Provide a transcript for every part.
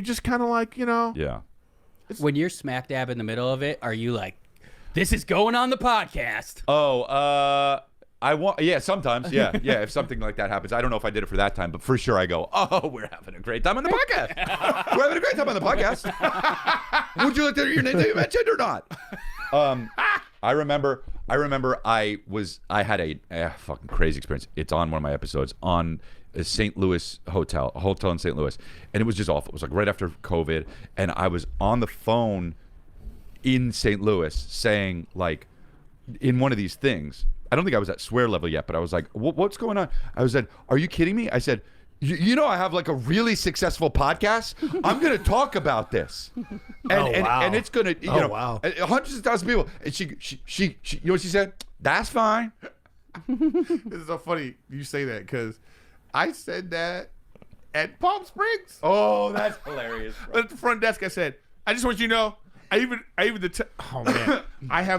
you're just kind of like, you know. Yeah. When you're smack dab in the middle of it, are you like, this is going on the podcast? Sometimes, yeah. If something like that happens, I don't know if I did it for that time, but for sure I go, oh, we're having a great time on the podcast. We're having a great time on the podcast. Would you like to hear your name that you mentioned or not? I remember I had a fucking crazy experience. It's on one of my episodes on a St. Louis a hotel in St. Louis, and it was just awful. It was like right after COVID, and I was on the phone in St. Louis saying, like, in one of these things, I don't think I was at swear level yet, but I was like, what's going on? I was like, are you kidding me? I said, you know, I have like a really successful podcast. I'm going to talk about this. And it's going to, hundreds of thousands of people. And she, you know what she said? That's fine. This is so funny you say that because I said that at Palm Springs. Oh, that's hilarious. At the front desk, I said, I just want you to know, I have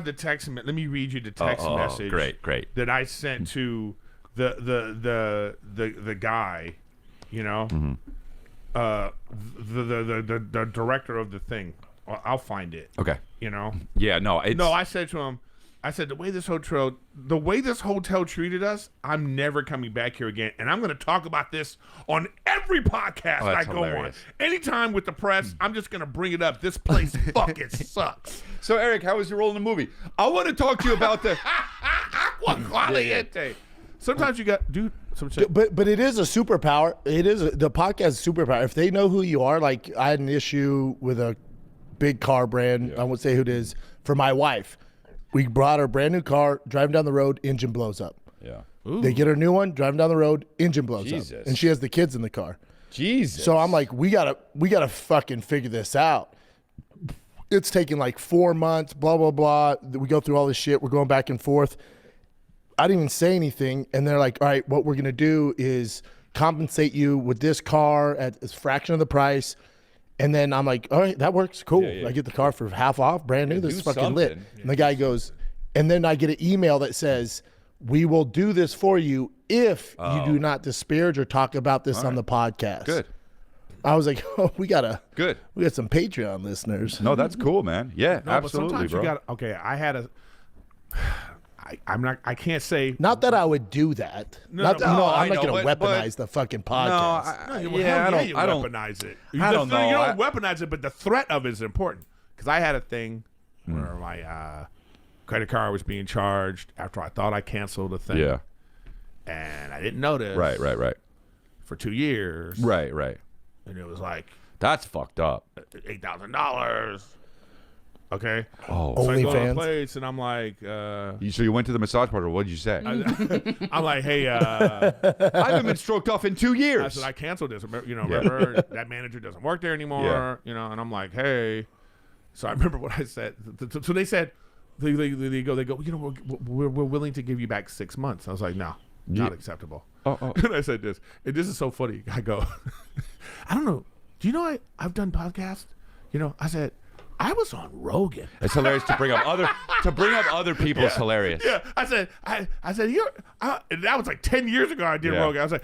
the text. Let me read you the text message. Great. That I sent to the guy, you know, the director of the thing. I'll find it. Okay. You know. Yeah. No. I said to him, the way this hotel treated us, I'm never coming back here again, and I'm going to talk about this on every podcast I go on. Anytime with the press, I'm just going to bring it up. This place fucking sucks. So, Eric, how was your role in the movie? I want to talk to you about the Sometimes you got, dude. But it is a superpower. The podcast is a superpower. If they know who you are, like I had an issue with a big car brand. I won't say who it is. For my wife. We brought her a brand new car, driving down the road, engine blows up. Yeah. Ooh. They get her a new one, driving down the road, engine blows up. And she has the kids in the car. Jesus. So I'm like, we gotta fucking figure this out. It's taking like 4 months, blah, blah, blah. We go through all this shit. We're going back and forth. I didn't even say anything. And they're like, all right, what we're gonna do is compensate you with this car at a fraction of the price. And then I'm like, all right, that works. Cool. Yeah. I get the car for half off, brand new. This is fucking lit. And the guy goes, and then I get an email that says, we will do this for you if you do not disparage or talk about this on the podcast. Good. I was like, oh, we got some Patreon listeners. No, that's cool, man. Yeah, no, absolutely, bro. I can't say. Not that I would do that. I'm not going to weaponize the fucking podcast. I don't weaponize it. You don't weaponize it, but the threat of it is important. Because I had a thing where my credit card was being charged after I thought I canceled a thing. Yeah. And I didn't notice. Right. For 2 years. Right. And it was like. That's fucked up. $8,000. Okay. Oh, so I go to OnlyFans. a place and I'm like, so you went to the massage parlor. What did you say? I'm like, hey, I haven't been stroked off in 2 years. I said I canceled this. Remember that manager doesn't work there anymore. You know, and I'm like, hey. So I remember what I said. So they said, they go, you know, we're willing to give you back 6 months. I was like, no, not acceptable. And I said this, and this is so funny. I go, I don't know. Do you know I've done podcasts? You know, I said. I was on Rogan. It's hilarious to bring up other people's hilarious. Yeah, I said that was like 10 years ago. I did Rogan. I was like,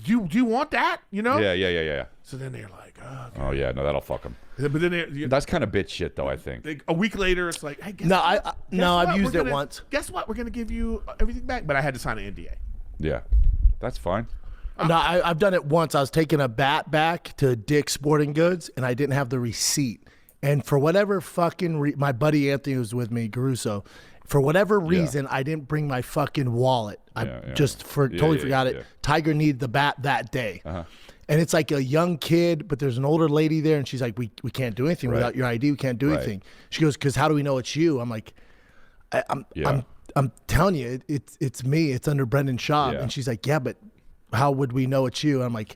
do you want that? You know? Yeah. So then they're like, okay. Oh yeah, no, that'll fuck them. But then that's kind of bitch shit, though. I think. A week later, it's like, hey, I've used it once. Guess what? We're gonna give you everything back, but I had to sign an NDA. Yeah, that's fine. No, I've done it once. I was taking a bat back to Dick's Sporting Goods, and I didn't have the receipt. And for whatever fucking my buddy Anthony was with me, Garuso, for whatever reason, I didn't bring my fucking wallet. I totally forgot it. Yeah. Tiger needed the bat that day. And it's like a young kid, but there's an older lady there, and she's like, we can't do anything without your ID. We can't do anything. She goes, because how do we know it's you? I'm like, I'm telling you, it's me. It's under Brendan Schaub. And she's like, yeah, but how would we know it's you? And I'm like,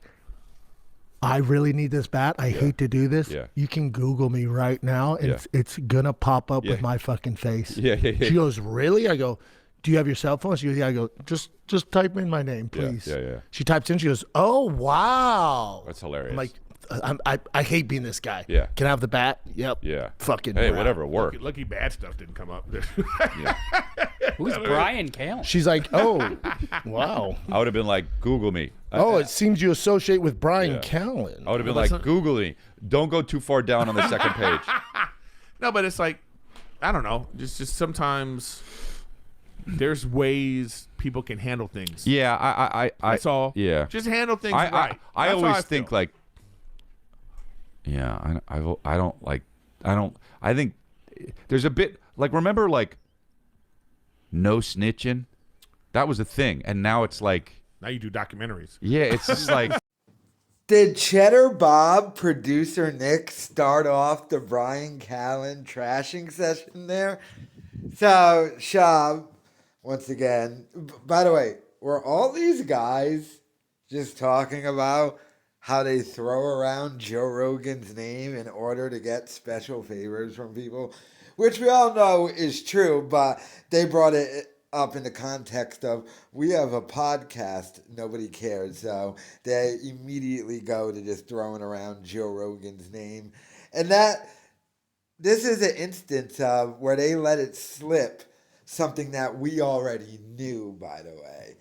I really need this bat. I hate to do this. Yeah. You can Google me right now, and it's gonna pop up with my fucking face. Yeah. She goes, really? I go, do you have your cell phone? She goes, yeah. I go, just type in my name, please. Yeah. She types in. She goes, oh wow, that's hilarious. I'm like, I hate being this guy. Yeah. Can I have the bat? Yep. Yeah. Fucking. Hey, whatever, work. Lucky bad stuff didn't come up. Who's Bryan Callen? She's like, oh, wow. I would have been like, Google me. Oh, it seems you associate with Bryan Callen. I would have been like, Google me. Don't go too far down on the second page. No, but it's like, I don't know. Just sometimes there's ways people can handle things. Yeah, I That's all. Yeah. Just handle things right. I That's how always I think feel. like, yeah, I think there's a bit like, remember like no snitching? That was a thing. And now it's like, now you do documentaries. yeah, it's just like, Did Cheddar Bob, producer Nick, start off the Bryan Callen trashing session there? So, Schaub, once again, by the way, were all these guys just talking about how they throw around Joe Rogan's name in order to get special favors from people? Which we all know is true, but they brought it up in the context of, we have a podcast, nobody cares, so they immediately go to just throwing around Joe Rogan's name. And this is an instance of where they let it slip, something that we already knew, by the way.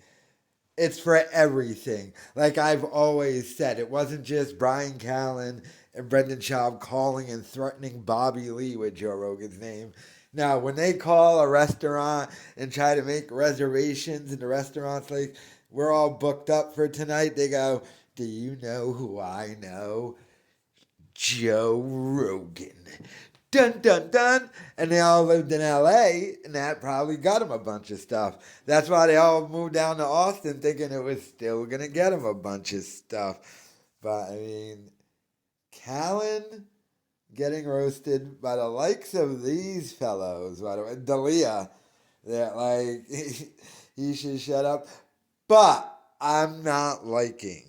It's for everything. Like I've always said, it wasn't just Bryan Callen and Brendan Schaub calling and threatening Bobby Lee with Joe Rogan's name. Now, when they call a restaurant and try to make reservations and the restaurant's like, we're all booked up for tonight, they go, do you know who I know? Joe Rogan. Dun, dun, dun. And they all lived in L.A., and that probably got them a bunch of stuff. That's why they all moved down to Austin thinking it was still going to get them a bunch of stuff. But, I mean, Callen getting roasted by the likes of these fellows, by the way, Dalia, that like he should shut up. But I'm not liking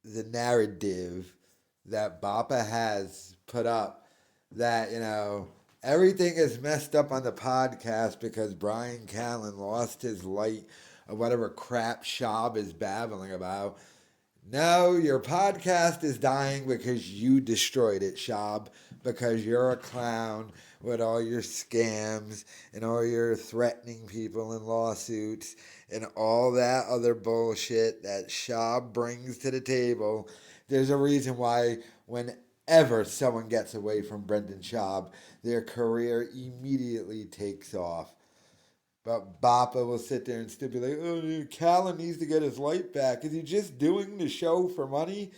the narrative that Bappa has put up that, you know, everything is messed up on the podcast because Bryan Callen lost his light or whatever crap Schaub is babbling about. No, your podcast is dying because you destroyed it, Schaub, because you're a clown with all your scams and all your threatening people in lawsuits and all that other bullshit that Schaub brings to the table. There's a reason why whenever someone gets away from Brendan Schaub, their career immediately takes off. But Bappa will sit there and still be like, oh, Callen needs to get his light back. Is he just doing the show for money?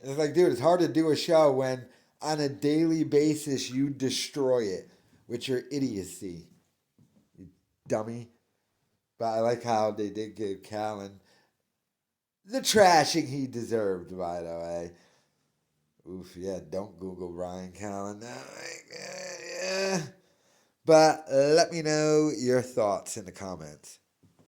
And it's like, dude, it's hard to do a show when on a daily basis you destroy it with your idiocy. You dummy. But I like how they did give Callen the trashing he deserved, by the way. Oof, yeah, don't Google Bryan Callen. Yeah. But let me know your thoughts in the comments.